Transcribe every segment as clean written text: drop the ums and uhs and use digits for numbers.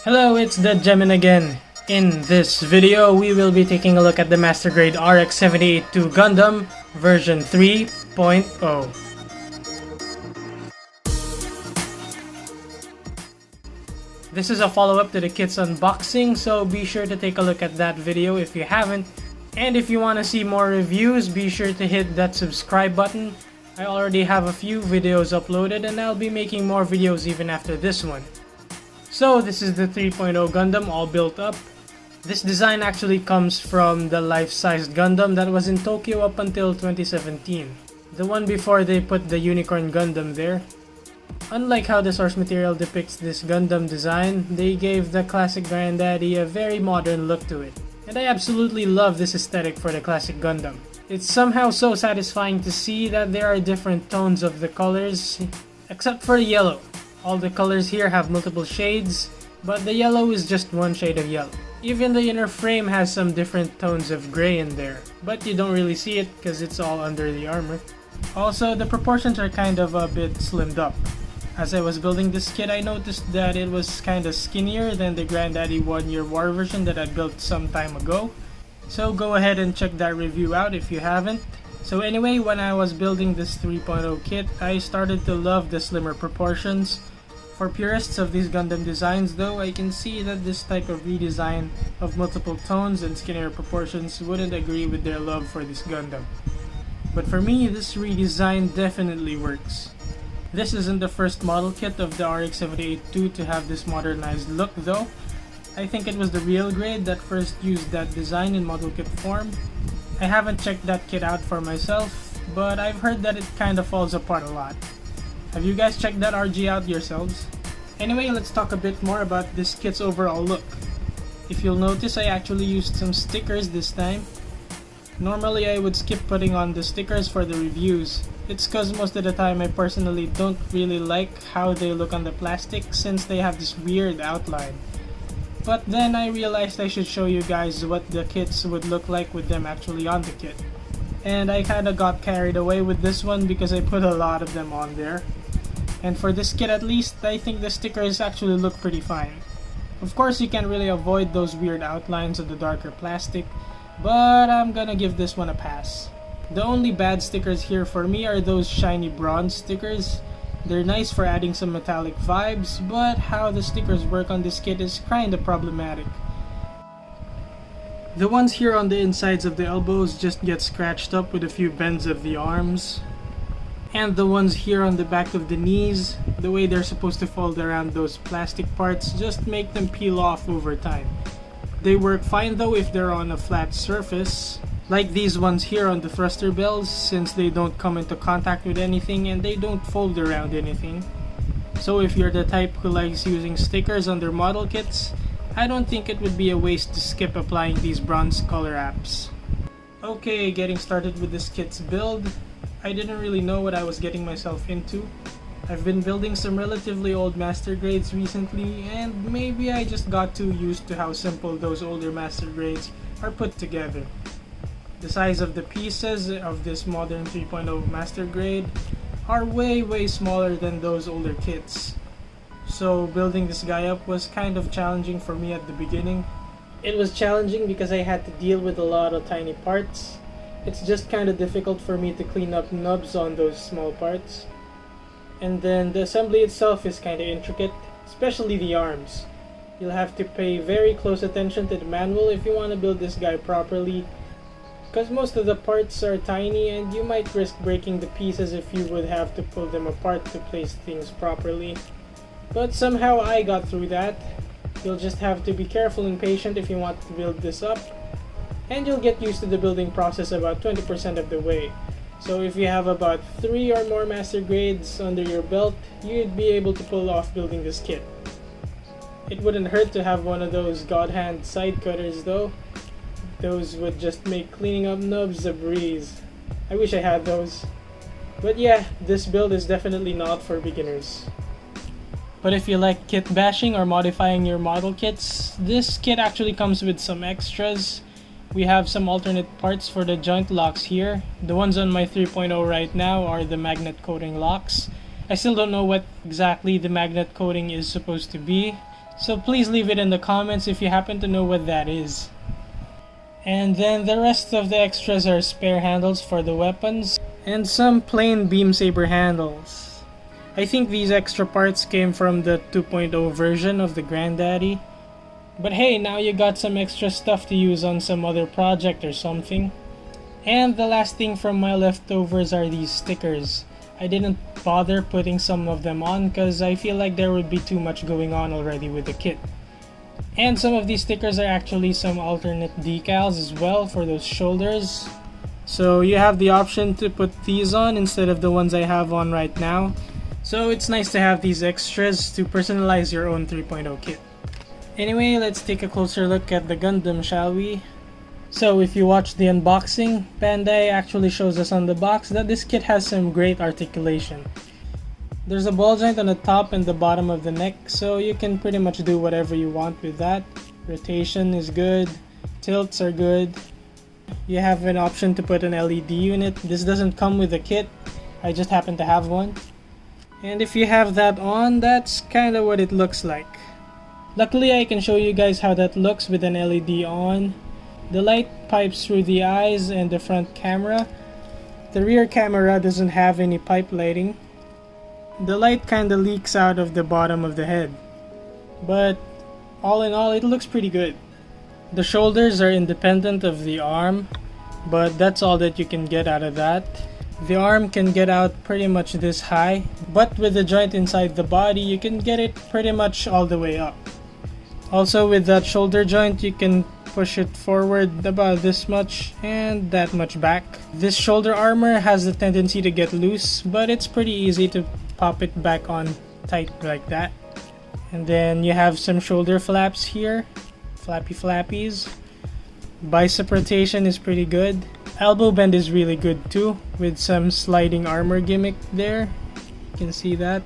Hello, it's the Gemin again. In this video, we will be taking a look at the Master Grade RX-78-2 Gundam version 3.0. This is a follow-up to the kit's unboxing, so be sure to take a look at that video if you haven't. And if you want to see more reviews, be sure to hit that subscribe button. I already have a few videos uploaded and I'll be making more videos even after this one. So this is the 3.0 Gundam all built up. This design actually comes from the life-sized Gundam that was in Tokyo up until 2017. The one before they put the Unicorn Gundam there. Unlike how the source material depicts this Gundam design, they gave the classic Granddaddy a very modern look to it. And I absolutely love this aesthetic for the classic Gundam. It's somehow so satisfying to see that there are different tones of the colors, except for the yellow. All the colors here have multiple shades, but the yellow is just one shade of yellow. Even the inner frame has some different tones of gray in there, but you don't really see it because it's all under the armor. Also, the proportions are kind of a bit slimmed up. As I was building this kit, I noticed that it was kinda skinnier than the Granddaddy 1-year war version that I built some time ago. So go ahead and check that review out if you haven't. So anyway, when I was building this 3.0 kit, I started to love the slimmer proportions. For purists of these Gundam designs though, I can see that this type of redesign of multiple tones and skinnier proportions wouldn't agree with their love for this Gundam. But for me, this redesign definitely works. This isn't the first model kit of the RX-78-2 to have this modernized look though. I think it was the real grade that first used that design in model kit form. I haven't checked that kit out for myself, but I've heard that it kinda falls apart a lot. Have you guys checked that RG out yourselves? Anyway, let's talk a bit more about this kit's overall look. If you'll notice, I actually used some stickers this time. Normally I would skip putting on the stickers for the reviews. It's cause most of the time I personally don't really like how they look on the plastic since they have this weird outline. But then I realized I should show you guys what the kits would look like with them actually on the kit. And I kinda got carried away with this one because I put a lot of them on there. And for this kit at least, I think the stickers actually look pretty fine. Of course you can't really avoid those weird outlines of the darker plastic, but I'm gonna give this one a pass. The only bad stickers here for me are those shiny bronze stickers. They're nice for adding some metallic vibes, but how the stickers work on this kit is kinda problematic. The ones here on the insides of the elbows just get scratched up with a few bends of the arms. And the ones here on the back of the knees, the way they're supposed to fold around those plastic parts just make them peel off over time. They work fine though if they're on a flat surface, like these ones here on the thruster bells, since they don't come into contact with anything and they don't fold around anything. So if you're the type who likes using stickers on their model kits, I don't think it would be a waste to skip applying these bronze color apps. Okay, getting started with this kit's build. I didn't really know what I was getting myself into. I've been building some relatively old master grades recently, and maybe I just got too used to how simple those older master grades are put together. The size of the pieces of this modern 3.0 master grade are way smaller than those older kits. So building this guy up was kind of challenging for me at the beginning. It was challenging because I had to deal with a lot of tiny parts. It's just kind of difficult for me to clean up nubs on those small parts. And then the assembly itself is kind of intricate, especially the arms. You'll have to pay very close attention to the manual if you want to build this guy properly, because most of the parts are tiny and you might risk breaking the pieces if you would have to pull them apart to place things properly. But somehow I got through that. You'll just have to be careful and patient if you want to build this up. And you'll get used to the building process about 20% of the way. So if you have about 3 or more master grades under your belt, you'd be able to pull off building this kit. It wouldn't hurt to have one of those God hand side cutters though. Those would just make cleaning up nubs a breeze. I wish I had those. But yeah, this build is definitely not for beginners. But if you like kit bashing or modifying your model kits, this kit actually comes with some extras. We have some alternate parts for the joint locks here. The ones on my 3.0 right now are the magnet coating locks. I still don't know what exactly the magnet coating is supposed to be, So please leave it in the comments if you happen to know what that is. And then the rest of the extras are spare handles for the weapons and some plain beam saber handles. I think these extra parts came from the 2.0 version of the Granddaddy. But hey, now you got some extra stuff to use on some other project or something. And the last thing from my leftovers are these stickers. I didn't bother putting some of them on because I feel like there would be too much going on already with the kit. And some of these stickers are actually some alternate decals as well for those shoulders. So you have the option to put these on instead of the ones I have on right now. So it's nice to have these extras to personalize your own 3.0 kit. Anyway, let's take a closer look at the Gundam, shall we? So if you watch the unboxing, Bandai actually shows us on the box that this kit has some great articulation. There's a ball joint on the top and the bottom of the neck, so you can pretty much do whatever you want with that. Rotation is good, tilts are good. You have an option to put an LED unit. This doesn't come with the kit, I just happen to have one. And if you have that on, that's kinda what it looks like. Luckily I can show you guys how that looks with an LED on. The light pipes through the eyes and the front camera. The rear camera doesn't have any pipe lighting. The light kinda leaks out of the bottom of the head. But all in all, it looks pretty good. The shoulders are independent of the arm, but that's all that you can get out of that. The arm can get out pretty much this high, but with the joint inside the body, you can get it pretty much all the way up. Also with that shoulder joint, you can push it forward about this much and that much back. This shoulder armor has the tendency to get loose, but it's pretty easy to pop it back on tight like that. And then you have some shoulder flaps here, flappy flappies. Bicep rotation is pretty good. Elbow bend is really good too, with some sliding armor gimmick there. You can see that.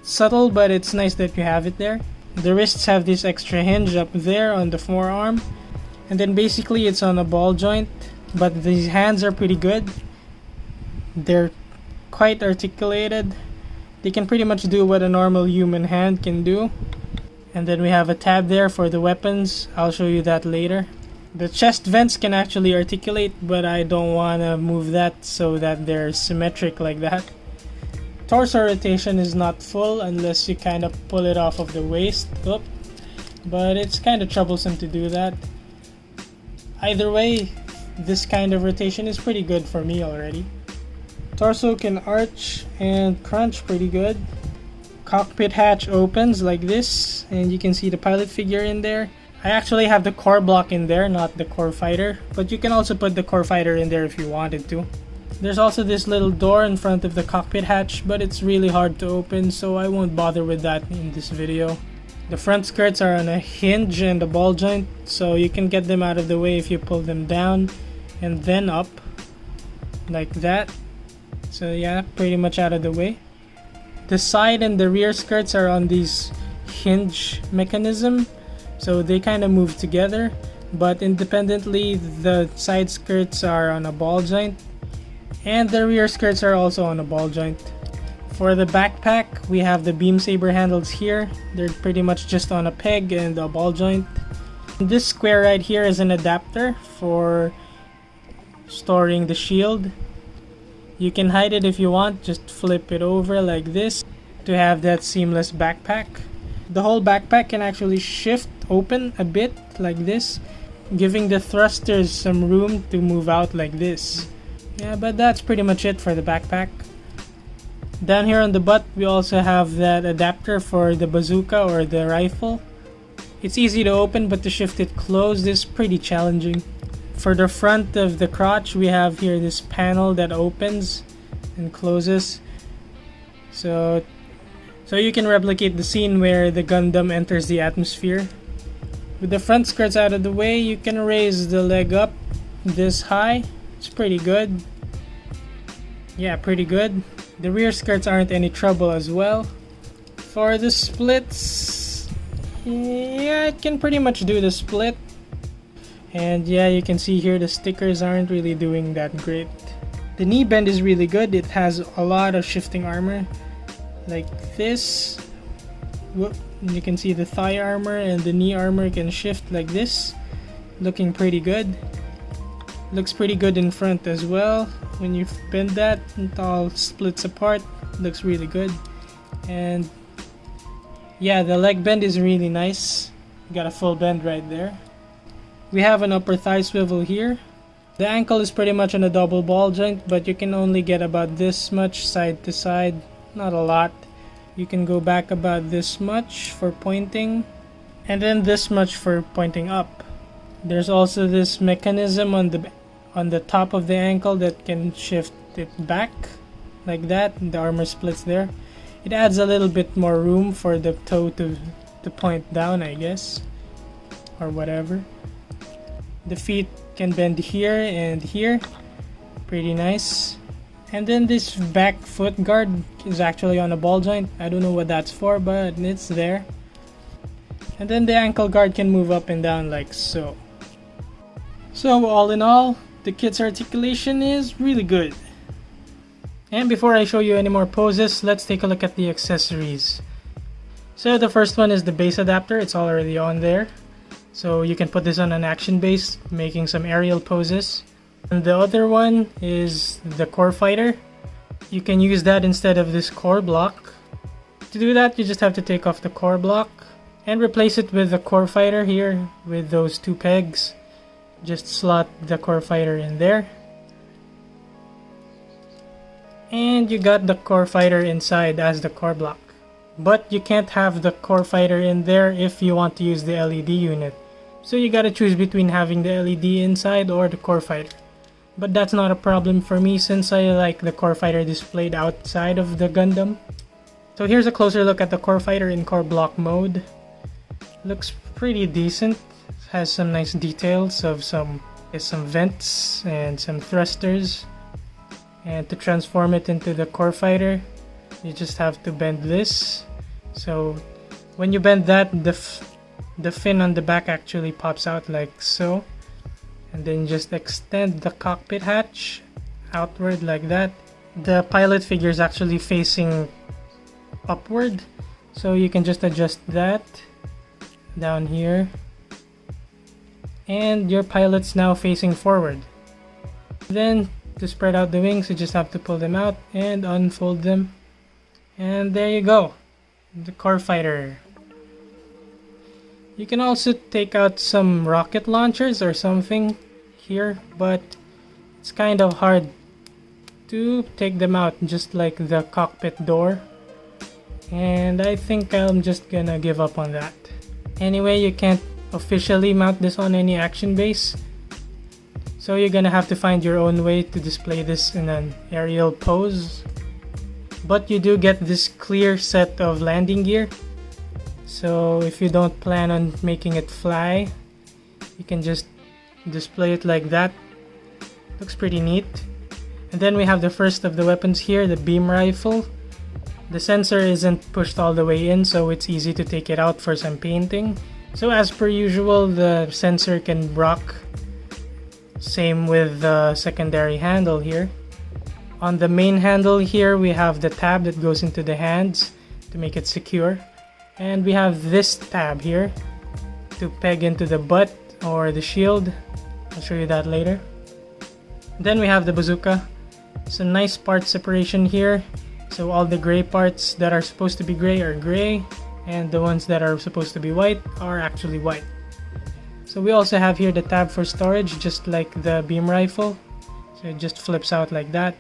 It's subtle, but it's nice that you have it there. The wrists have this extra hinge up there on the forearm, and then basically it's on a ball joint, but these hands are pretty good. They're quite articulated. They can pretty much do what a normal human hand can do. And then we have a tab there for the weapons. I'll show you that later. The chest vents can actually articulate, but I don't want to move that so that they're symmetric like that. Torso rotation is not full unless you kind of pull it off of the waist. Oop. But it's kind of troublesome to do that. Either way, this kind of rotation is pretty good for me already. Torso can arch and crunch pretty good. Cockpit hatch opens like this, and you can see the pilot figure in there. I actually have the core block in there, not the core fighter, but you can also put the core fighter in there if you wanted to. There's also this little door in front of the cockpit hatch, but it's really hard to open, so I won't bother with that in this video. The front skirts are on a hinge and a ball joint, so you can get them out of the way if you pull them down and then up like that. So yeah, pretty much out of the way. The side and the rear skirts are on these hinge mechanism, so they kind of move together, but independently the side skirts are on a ball joint and the rear skirts are also on a ball joint. For the backpack, we have the beam saber handles here. They're pretty much just on a peg and a ball joint. This square right here is an adapter for storing the shield. You can hide it if you want, just flip it over like this to have that seamless backpack. The whole backpack can actually shift open a bit like this, giving the thrusters some room to move out like this. Yeah, but that's pretty much it for the backpack. Down here on the butt, we also have that adapter for the bazooka or the rifle. It's easy to open, but to shift it closed is pretty challenging. For the front of the crotch, we have here this panel that opens and closes. So you can replicate the scene where the Gundam enters the atmosphere. With the front skirts out of the way, you can raise the leg up this high. It's pretty good. Yeah, pretty good. The rear skirts aren't any trouble as well. For the splits, yeah, it can pretty much do the split. And yeah, you can see here the stickers aren't really doing that great. The knee bend is really good. It has a lot of shifting armor like this. Whoop, And you can see the thigh armor and the knee armor can shift like this. Looking pretty good. Looks pretty good in front as well. When you bend that, it all splits apart. Looks really good. And yeah, the leg bend is really nice. Got a full bend right there. We have an upper thigh swivel here. The ankle is pretty much on a double ball joint, but you can only get about this much side to side. Not a lot. You can go back about this much for pointing, and then this much for pointing up. There's also this mechanism on the top of the ankle that can shift it back like that. The armor splits there. It adds a little bit more room for the toe to point down, I guess, or whatever. The feet can bend here and here. Pretty nice. And then this back foot guard is actually on a ball joint. I don't know what that's for, but it's there. And then the ankle guard can move up and down like so. So all in all, the kit's articulation is really good. And before I show you any more poses, let's take a look at the accessories. So the first one is the base adapter. It's already on there. So you can put this on an action base, making some aerial poses. And the other one is the core fighter. You can use that instead of this core block. To do that, you just have to take off the core block and replace it with the core fighter here with those two pegs. Just slot the core fighter in there. And you got the core fighter inside as the core block. But you can't have the core fighter in there if you want to use the LED unit. So you gotta choose between having the LED inside or the core fighter. But that's not a problem for me since I like the core fighter displayed outside of the Gundam. So here's a closer look at the core fighter in core block mode. Looks pretty decent. Has some nice details of some vents and some thrusters. And to transform it into the core fighter, you just have to bend this. So when you bend that, the fin on the back actually pops out like so. And then just extend the cockpit hatch outward like that. The pilot figure is actually facing upward, so you can just adjust that down here. And your pilot's now facing forward. Then to spread out the wings, you just have to pull them out and unfold them. And there you go, the core fighter. You can also take out some rocket launchers or something here, but it's kind of hard to take them out, just like the cockpit door. And I think I'm just gonna give up on that. Anyway, you can't officially mount this on any action base, so you're gonna have to find your own way to display this in an aerial pose. But you do get this clear set of landing gear. So if you don't plan on making it fly, you can just display it like that. Looks pretty neat. And then we have the first of the weapons here, the beam rifle. The sensor isn't pushed all the way in, so it's easy to take it out for some painting. So as per usual, the sensor can rock. Same with the secondary handle here. On the main handle here, we have the tab that goes into the hands to make it secure. And we have this tab here to peg into the butt or the shield. I'll show you that later. Then we have the bazooka. Some nice part separation here. So all the gray parts that are supposed to be gray are gray, and the ones that are supposed to be white are actually white. So we also have here the tab for storage, just like the beam rifle. So it just flips out like that.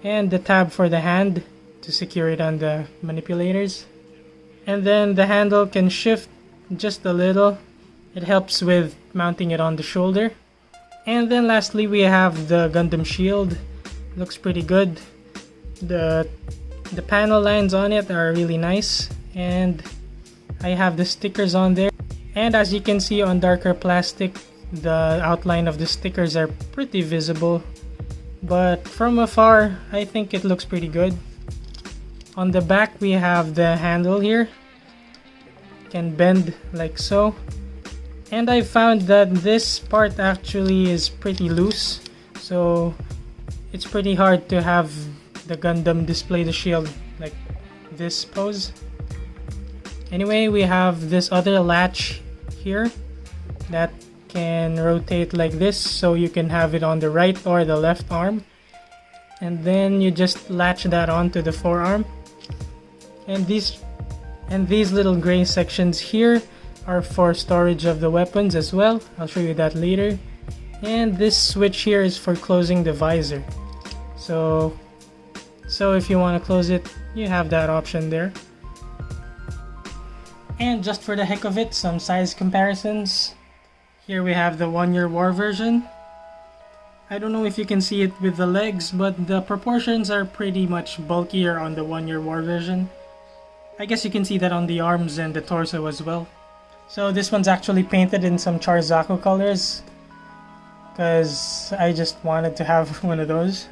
And the tab for the hand to secure it on the manipulators. And then the handle can shift just a little. It helps with mounting it on the shoulder. And then lastly, we have the Gundam shield. Looks pretty good. The panel lines on it are really nice, and I have the stickers on there. And as you can see on darker plastic, the outline of the stickers are pretty visible. But from afar, I think it looks pretty good. On the back, we have the handle here. Can bend like so. And I found that this part actually is pretty loose, so it's pretty hard to have the Gundam display the shield like this pose. Anyway, we have this other latch here that can rotate like this, so you can have it on the right or the left arm, and then you just latch that onto the forearm. And these little gray sections here are for storage of the weapons as well. I'll show you that later. And this switch here is for closing the visor. So if you want to close it, you have that option there. And just for the heck of it, some size comparisons. Here we have the 1 Year War version. I don't know if you can see it with the legs, but the proportions are pretty much bulkier on the 1 Year War version. I guess you can see that on the arms and the torso as well. So this one's actually painted in some Charzaku colors, because I just wanted to have one of those.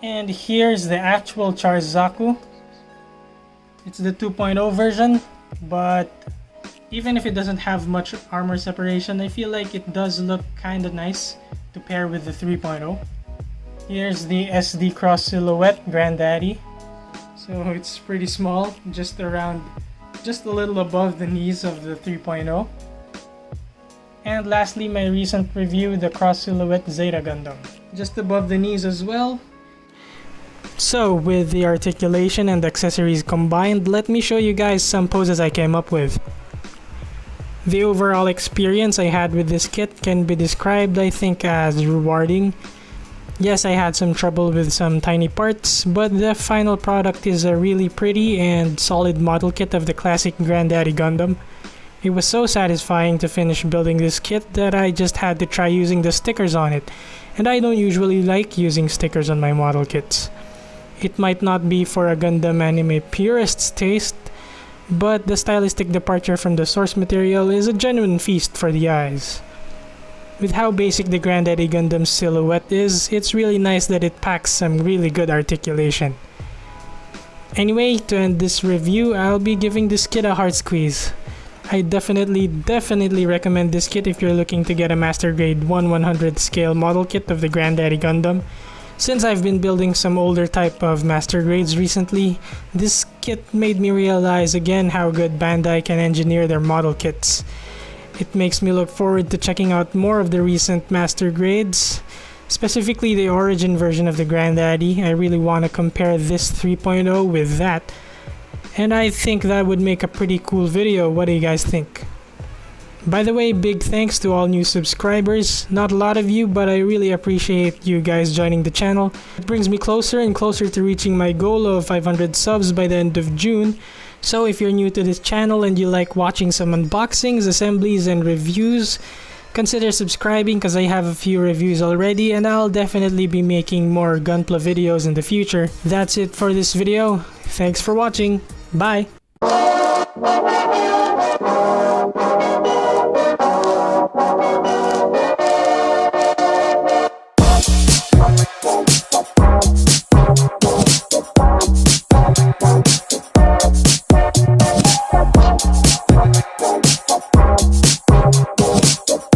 And here's the actual Charzaku. It's the 2.0 version, but even if it doesn't have much armor separation, I feel like it does look kinda nice to pair with the 3.0. Here's the SD Cross Silhouette Granddaddy. So it's pretty small, just a little above the knees of the 3.0. And lastly, my recent review, the Cross Silhouette Zeta Gundam. Just above the knees as well. So with the articulation and accessories combined, let me show you guys some poses I came up with. The overall experience I had with this kit can be described, I think, as rewarding. Yes, I had some trouble with some tiny parts, but the final product is a really pretty and solid model kit of the classic Granddaddy Gundam. It was so satisfying to finish building this kit that I just had to try using the stickers on it, and I don't usually like using stickers on my model kits. It might not be for a Gundam anime purist's taste, but the stylistic departure from the source material is a genuine feast for the eyes. With how basic the Granddaddy Gundam silhouette is, it's really nice that it packs some really good articulation. Anyway, to end this review, I'll be giving this kit a heart squeeze. I definitely recommend this kit if you're looking to get a Master Grade 1/100 scale model kit of the Granddaddy Gundam. Since I've been building some older type of Master Grades recently, this kit made me realize again how good Bandai can engineer their model kits. It makes me look forward to checking out more of the recent Master Grades, specifically the Origin version of the Granddaddy. I really want to compare this 3.0 with that, and I think that would make a pretty cool video. What do you guys think? By the way, big thanks to all new subscribers. Not a lot of you, but I really appreciate you guys joining the channel. It brings me closer and closer to reaching my goal of 500 subs by the end of June. So if you're new to this channel and you like watching some unboxings, assemblies, and reviews, consider subscribing because I have a few reviews already, and I'll definitely be making more Gunpla videos in the future. That's it for this video. Thanks for watching. Bye!